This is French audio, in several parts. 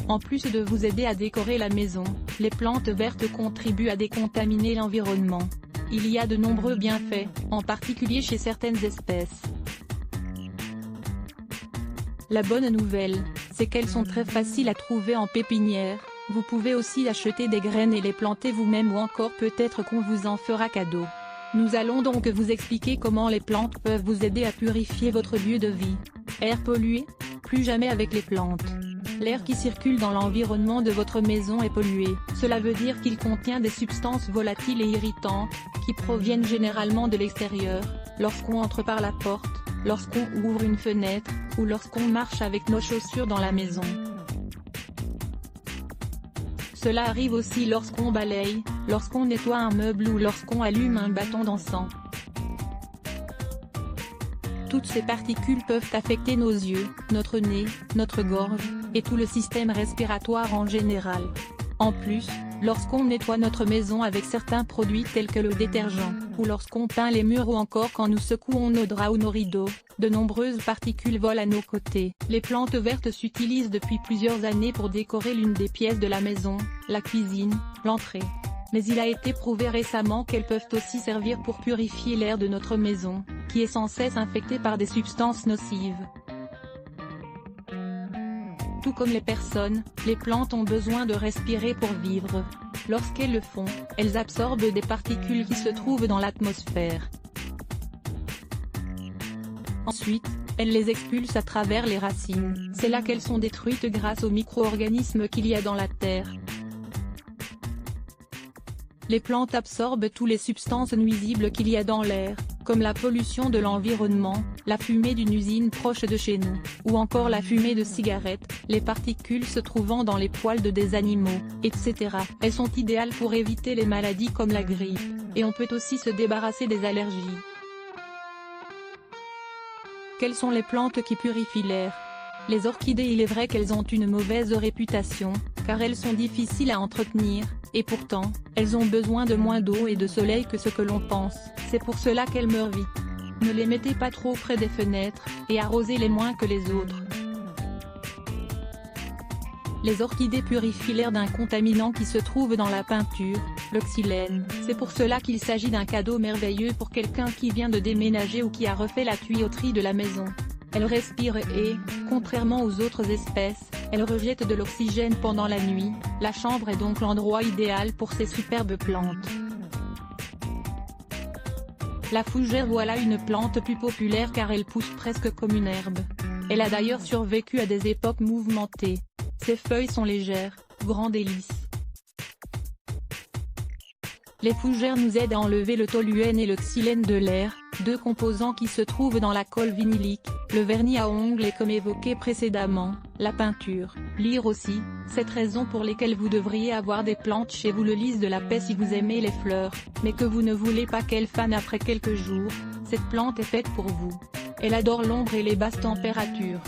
En plus de vous aider à décorer la maison, les plantes vertes contribuent à décontaminer l'environnement. Il y a de nombreux bienfaits, en particulier chez certaines espèces. La bonne nouvelle, c'est qu'elles sont très faciles à trouver en pépinière. Vous pouvez aussi acheter des graines et les planter vous-même ou encore peut-être qu'on vous en fera cadeau. Nous allons donc vous expliquer comment les plantes peuvent vous aider à purifier votre lieu de vie. Air pollué? Plus jamais avec les plantes. L'air qui circule dans l'environnement de votre maison est pollué. Cela veut dire qu'il contient des substances volatiles et irritantes, qui proviennent généralement de l'extérieur, lorsqu'on entre par la porte, lorsqu'on ouvre une fenêtre, ou lorsqu'on marche avec nos chaussures dans la maison. Cela arrive aussi lorsqu'on balaye, lorsqu'on nettoie un meuble ou lorsqu'on allume un bâton d'encens. Toutes ces particules peuvent affecter nos yeux, notre nez, notre gorge, et tout le système respiratoire en général. En plus, lorsqu'on nettoie notre maison avec certains produits tels que le détergent, ou lorsqu'on peint les murs ou encore quand nous secouons nos draps ou nos rideaux, de nombreuses particules volent à nos côtés. Les plantes vertes s'utilisent depuis plusieurs années pour décorer l'une des pièces de la maison, la cuisine, l'entrée. Mais il a été prouvé récemment qu'elles peuvent aussi servir pour purifier l'air de notre maison, qui est sans cesse infecté par des substances nocives. Tout comme les personnes, les plantes ont besoin de respirer pour vivre. Lorsqu'elles le font, elles absorbent des particules qui se trouvent dans l'atmosphère. Ensuite, elles les expulsent à travers les racines. C'est là qu'elles sont détruites grâce aux micro-organismes qu'il y a dans la terre. Les plantes absorbent toutes les substances nuisibles qu'il y a dans l'air, comme la pollution de l'environnement, la fumée d'une usine proche de chez nous, ou encore la fumée de cigarettes, les particules se trouvant dans les poils de des animaux, etc. Elles sont idéales pour éviter les maladies comme la grippe, et on peut aussi se débarrasser des allergies. Quelles sont les plantes qui purifient l'air? Les orchidées, il est vrai qu'elles ont une mauvaise réputation, car elles sont difficiles à entretenir, et pourtant, elles ont besoin de moins d'eau et de soleil que ce que l'on pense, c'est pour cela qu'elles meurent vite. Ne les mettez pas trop près des fenêtres, et arrosez-les moins que les autres. Les orchidées purifient l'air d'un contaminant qui se trouve dans la peinture, le xylène. C'est pour cela qu'il s'agit d'un cadeau merveilleux pour quelqu'un qui vient de déménager ou qui a refait la tuyauterie de la maison. Elles respirent et, contrairement aux autres espèces, elles rejettent de l'oxygène pendant la nuit. La chambre est donc l'endroit idéal pour ces superbes plantes. La fougère, voilà une plante plus populaire car elle pousse presque comme une herbe. Elle a d'ailleurs survécu à des époques mouvementées. Ses feuilles sont légères, grandes et lisses. Les fougères nous aident à enlever le toluène et le xylène de l'air, deux composants qui se trouvent dans la colle vinylique, le vernis à ongles et comme évoqué précédemment, la peinture. Lire aussi, cette raison pour lesquelles vous devriez avoir des plantes chez vous. Le lys de la paix si vous aimez les fleurs, mais que vous ne voulez pas qu'elles fanent après quelques jours, cette plante est faite pour vous. Elle adore l'ombre et les basses températures.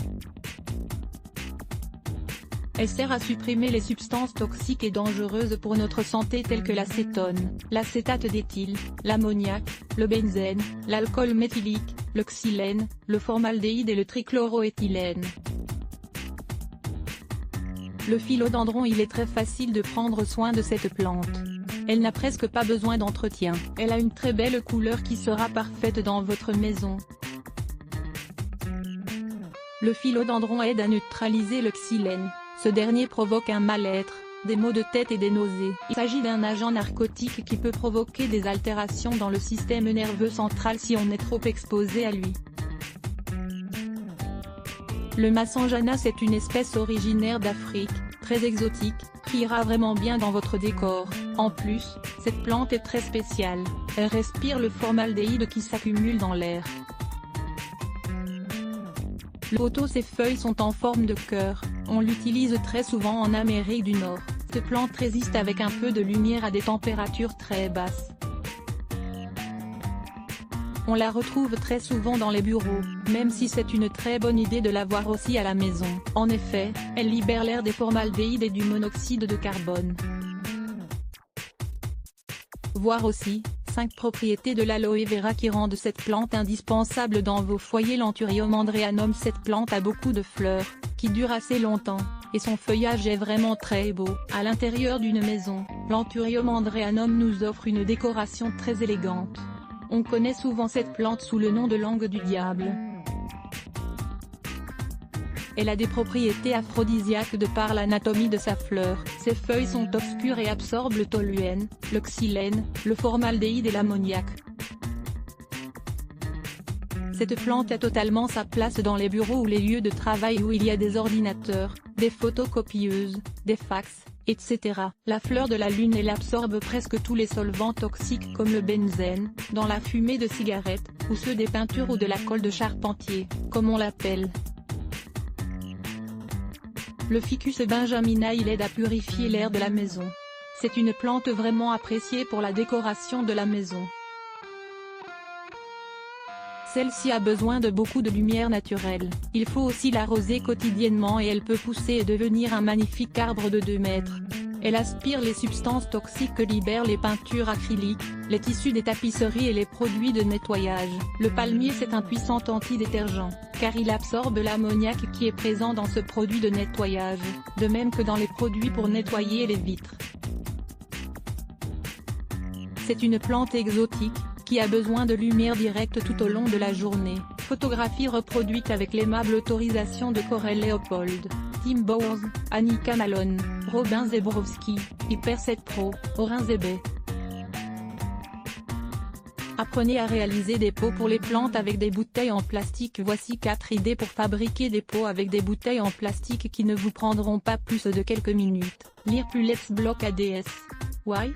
Elle sert à supprimer les substances toxiques et dangereuses pour notre santé telles que l'acétone, l'acétate d'éthyle, l'ammoniac, le benzène, l'alcool méthylique, le xylène, le formaldéhyde et le trichloroéthylène. Le philodendron, il est très facile de prendre soin de cette plante. Elle n'a presque pas besoin d'entretien. Elle a une très belle couleur qui sera parfaite dans votre maison. Le philodendron aide à neutraliser le xylène. Ce dernier provoque un mal-être, des maux de tête et des nausées. Il s'agit d'un agent narcotique qui peut provoquer des altérations dans le système nerveux central si on est trop exposé à lui. Le Massanjana, c'est une espèce originaire d'Afrique, très exotique, qui ira vraiment bien dans votre décor. En plus, cette plante est très spéciale, elle respire le formaldéhyde qui s'accumule dans l'air. Le poteau, ses feuilles sont en forme de cœur, on l'utilise très souvent en Amérique du Nord. Cette plante résiste avec un peu de lumière à des températures très basses. On la retrouve très souvent dans les bureaux, même si c'est une très bonne idée de l'avoir aussi à la maison. En effet, elle libère l'air des formaldéhydes et du monoxyde de carbone. Voir aussi, 5 propriétés de l'aloe vera qui rendent cette plante indispensable dans vos foyers. L'Anthurium andreanum, cette plante a beaucoup de fleurs, qui durent assez longtemps, et son feuillage est vraiment très beau. À l'intérieur d'une maison, l'Anthurium andreanum nous offre une décoration très élégante. On connaît souvent cette plante sous le nom de langue du diable. Elle a des propriétés aphrodisiaques de par l'anatomie de sa fleur. Ses feuilles sont obscures et absorbent le toluène, le xylène, le formaldéhyde et l'ammoniac. Cette plante a totalement sa place dans les bureaux ou les lieux de travail où il y a des ordinateurs, des photocopieuses, des fax, etc. La fleur de la lune elle absorbe presque tous les solvants toxiques comme le benzène, dans la fumée de cigarettes, ou ceux des peintures ou de la colle de charpentier, comme on l'appelle. Le Ficus benjamina il aide à purifier l'air de la maison. C'est une plante vraiment appréciée pour la décoration de la maison. Celle-ci a besoin de beaucoup de lumière naturelle, il faut aussi l'arroser quotidiennement et elle peut pousser et devenir un magnifique arbre de 2 mètres. Elle aspire les substances toxiques que libèrent les peintures acryliques, les tissus des tapisseries et les produits de nettoyage. Le palmier c'est un puissant antidétergent, car il absorbe l'ammoniac qui est présent dans ce produit de nettoyage, de même que dans les produits pour nettoyer les vitres. C'est une plante exotique, qui a besoin de lumière directe tout au long de la journée. Photographie reproduite avec l'aimable autorisation de Corel Leopold, Tim Bowers, Annika Malone, Robin Zebrowski, Hyper7 Pro, Orin Zebe. Apprenez à réaliser des pots pour les plantes avec des bouteilles en plastique. Voici 4 idées pour fabriquer des pots avec des bouteilles en plastique qui ne vous prendront pas plus de quelques minutes. Lire plus Let's Block ADS. Why?